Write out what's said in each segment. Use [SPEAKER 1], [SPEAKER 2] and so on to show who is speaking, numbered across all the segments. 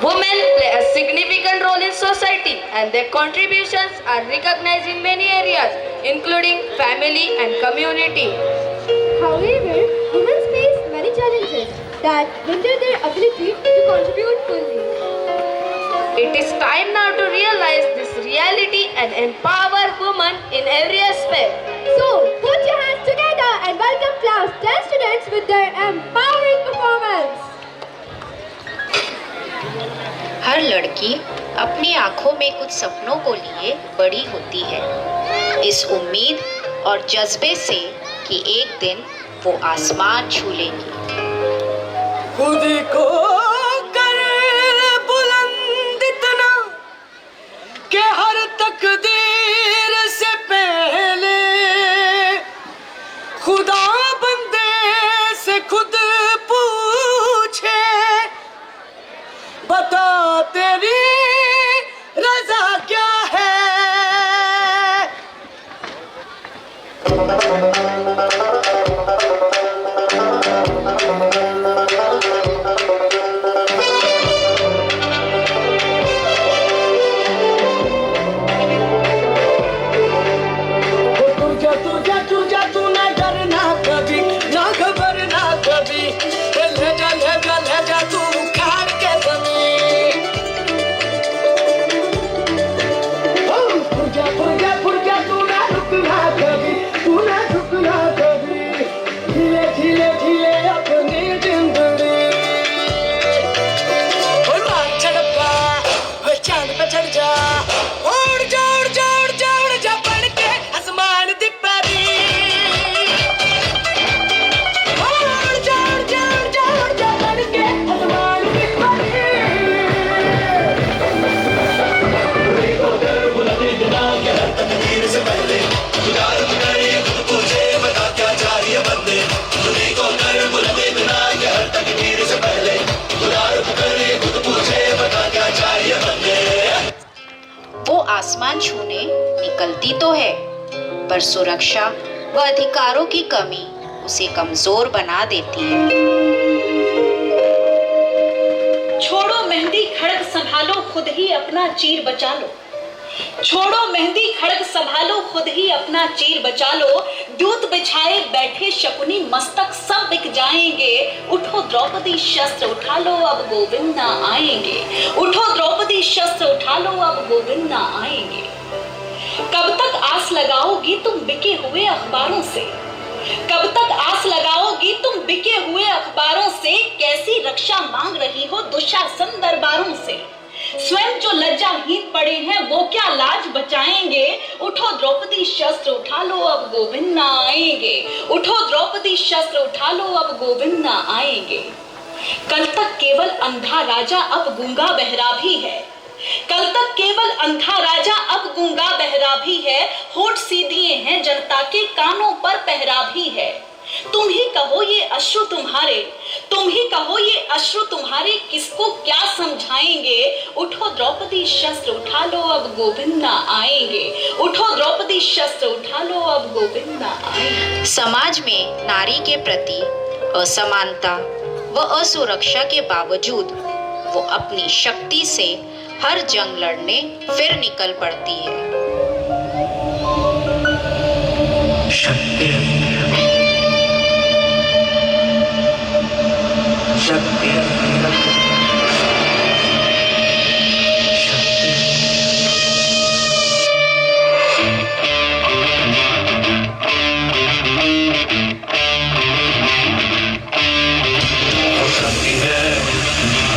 [SPEAKER 1] Women play a significant role in society and their contributions are recognized in many areas, including family and community.
[SPEAKER 2] However, women face many challenges that hinder their ability to contribute fully.
[SPEAKER 1] It is time now to realize this reality and empower women in every aspect.
[SPEAKER 2] So, put your hands together and welcome class 10 students with their empowering performance.
[SPEAKER 3] हर लड़की अपनी आंखों में कुछ सपनों को लिए बड़ी होती है, इस उम्मीद और जज्बे से कि एक दिन वो आसमान छू लेगी।
[SPEAKER 4] खुद को कर बुलंद इतना कि हर तकदीर से पहले खुदा बंदे से खुद पूछे, बता तेरी रजा क्या है। तू ना डरना कभी, ना घबरना कभी, ले जा तू उखाड़ के जमीन। फुर जा तू ना रुकना कभी, तू ना झुकना कभी, धीरे धीरे अपनी जिंदगी। मार झड़पा चांद पे चढ़ जा, उड़ जा बढ़ के आसमान दी परी। उड़ जा बढ़ के आसमान दी परी।
[SPEAKER 3] वो आसमान छूने निकलती तो है, पर सुरक्षा व अधिकारों की कमी उसे कमजोर बना देती है।
[SPEAKER 5] छोड़ो मेहंदी खड़ग संभालो, खुद ही अपना चीर बचा लो। छोड़ो मेहंदी खड़ग संभालो, खुद ही अपना चीर बचा लो। दूत बिछाए बैठे शकुनी मस्तक सब बिक जाएंगे। उठो द्रौपदी शस्त्र उठा लो, अब गोविंद ना आएंगे। उठो द्रौपदी शस्त्र उठा लो, अब गोविंद ना आएंगे। कब तक आस लगाओगी तुम बिके हुए अखबारों से? कब तक आस लगाओगी तुम बिके हुए अखबारों से? कैसी रक्षा मांग रही हो दुशासन दरबारों से? स्वयं जो लज्जाहीन पड़े हैं वो क्या लाज बचाएंगे? उठो द्रौपदी शस्त्र उठा लो, अब गोविंद ना आएंगे। उठो द्रौपदी शस्त्र उठा लो, अब गोविंद ना आएंगे। कल तक केवल अंधा राजा अब गूंगा बहरा भी है। कल तक केवल अंधा राजा अब गूंगा बहरा भी है। होठ सीधिए हैं जनता के कानों पर पहरा भी है। तुम ही कहो ये अश्रु तुम्हारे, तुम ही कहो ये अश्रु तुम्हारे किसको क्या समझाएंगे? उठो द्रौपदी शस्त्र उठा लो, अब गोविंद ना आएंगे। उठो द्रौपदी शस्त्र उठा लो, अब गोविंद ना आएंगे।
[SPEAKER 3] समाज में नारी के प्रति असमानता व असुरक्षा के बावजूद वो अपनी शक्ति से हर जंग लड़ने फिर निकल पड़ती है।
[SPEAKER 4] शक्ति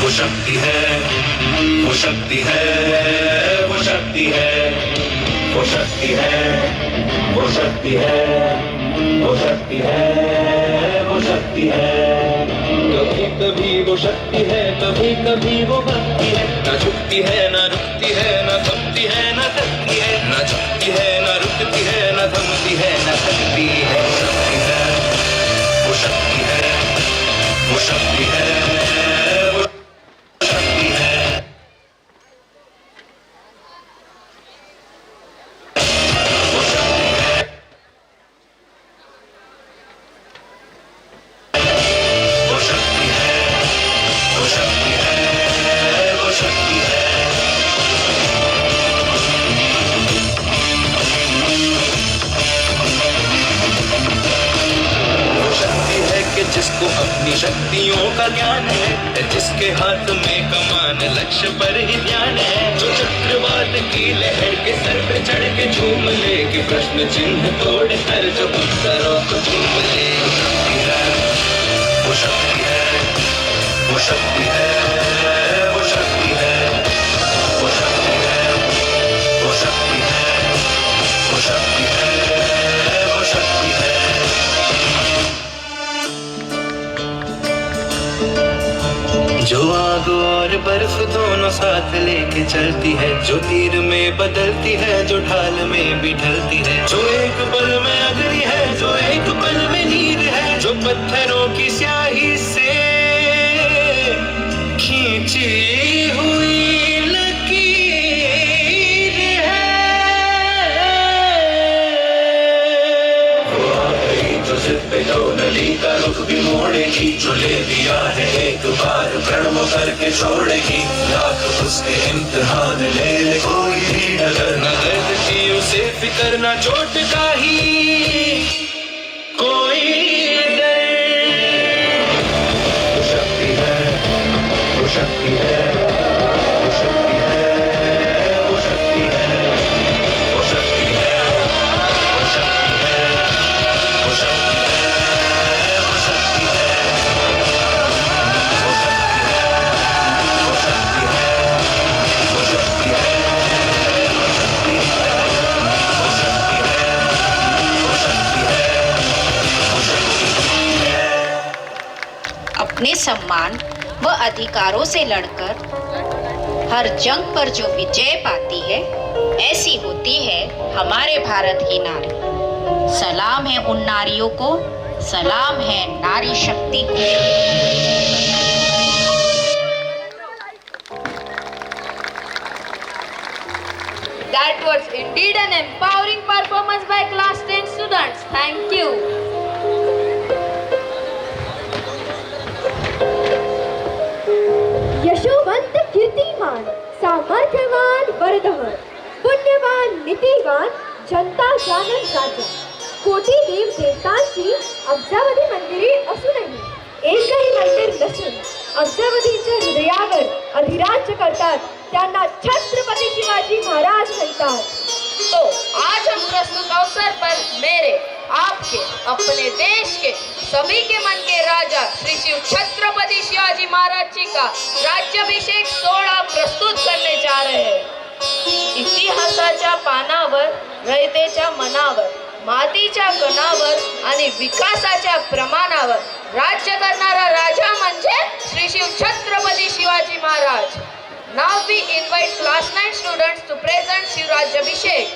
[SPEAKER 4] वो शक्ति है, वो शक्ति है, वो शक्ति है, वो शक्ति है, वो शक्ति है, वो शक्ति है, वो शक्ति है। कभी कभी वो शक्ति है, कभी कभी वो भक्ति है। ना झुकती है, ना रुकती है, ना थमती है, ना थकती है। ना झुकती है, ना रुकती है, ना थमती है, ना थकती है। वो शक्ति है, वो शक्ति है, वो शक्ति है। वो ज्ञान है, जिसके हाथ में कमान लक्ष्य पर ही ध्यान है, जो चक्रवात की लहर के सर पे चढ़ के झूम ले, कि प्रश्न चिन्ह तोड़ कर जो उत्तरों को चूम ले। वो शक्ति है, वो शक्ति है, वो शक्ति है, वो शक्ति है, वो शक्ति है, वो शक्ति है, वो शक्ति है। जो आग और बर्फ दोनों साथ लेके चलती है, जो तीर में बदलती है, जो ढाल में भी ढलती है, जो एक पल में अग्नि है, जो एक पल में नीर है, जो पत्थरों की स्याही से खींची हुई लकीर है। वो आ गई जो जिद पे जो नली का रुख भी मोड़ेगी, जो ले दिया है एक बार प्रण वो करके छोड़ेगी, लाख उसके इम्तिहान ले ले कोई भी डगर न दर्द की उसे फिकर न चोट का ही कोई डर। वो शक्ति है, वो शक्ति है, वो शक्ति है, वो शक्ति है, वो शक्ति है, वो शक्ति है, वो शक्ति है, वो शक्ति है, वो शक्ति है, वो शक्ति है, वो शक्ति है, वो शक्ति है।
[SPEAKER 3] अपने सम्मान व अधिकारों से लड़कर हर जंग पर जो विजय पाती है, ऐसी होती है हमारे भारत की नारी। सलाम है उन नारियों को, सलाम है नारी शक्ति को।
[SPEAKER 1] That was indeed an empowering performance by class 10 students. Thank you.
[SPEAKER 2] यशोवंत कीर्तिमान, सामर्थ्यवान वरदहर, पुण्यवान नीतिवान, जनता जानन राजा. कोटी देव देवतांची अब्जावधी मंदिरे असूनही एकही मंदिर नसून अब्जावधीच्या हृदयावर अधिराज्य करतात त्यांना छत्रपती शिवाजी महाराज म्हणतात.
[SPEAKER 1] तो आज हम प्रस्तुत अवसर पर मेरे, आपके, अपने देश के सभी के मन के राजा श्री शिव छत्रपति शिवाजी महाराज जी का राज्याभिषेक सोहळा प्रस्तुत करने जा रहे हैं. इतिहासाच्या पानावर, रयतेच्या मनावर, मातीच्या कणावर आणि विकासाच्या प्रमाणावर राज्य करणारा राजा म्हणजे Shri Shiv Chhatrapati Shivaji Maharaj. Now we invite class 9 students to present Shivrajyabhishek.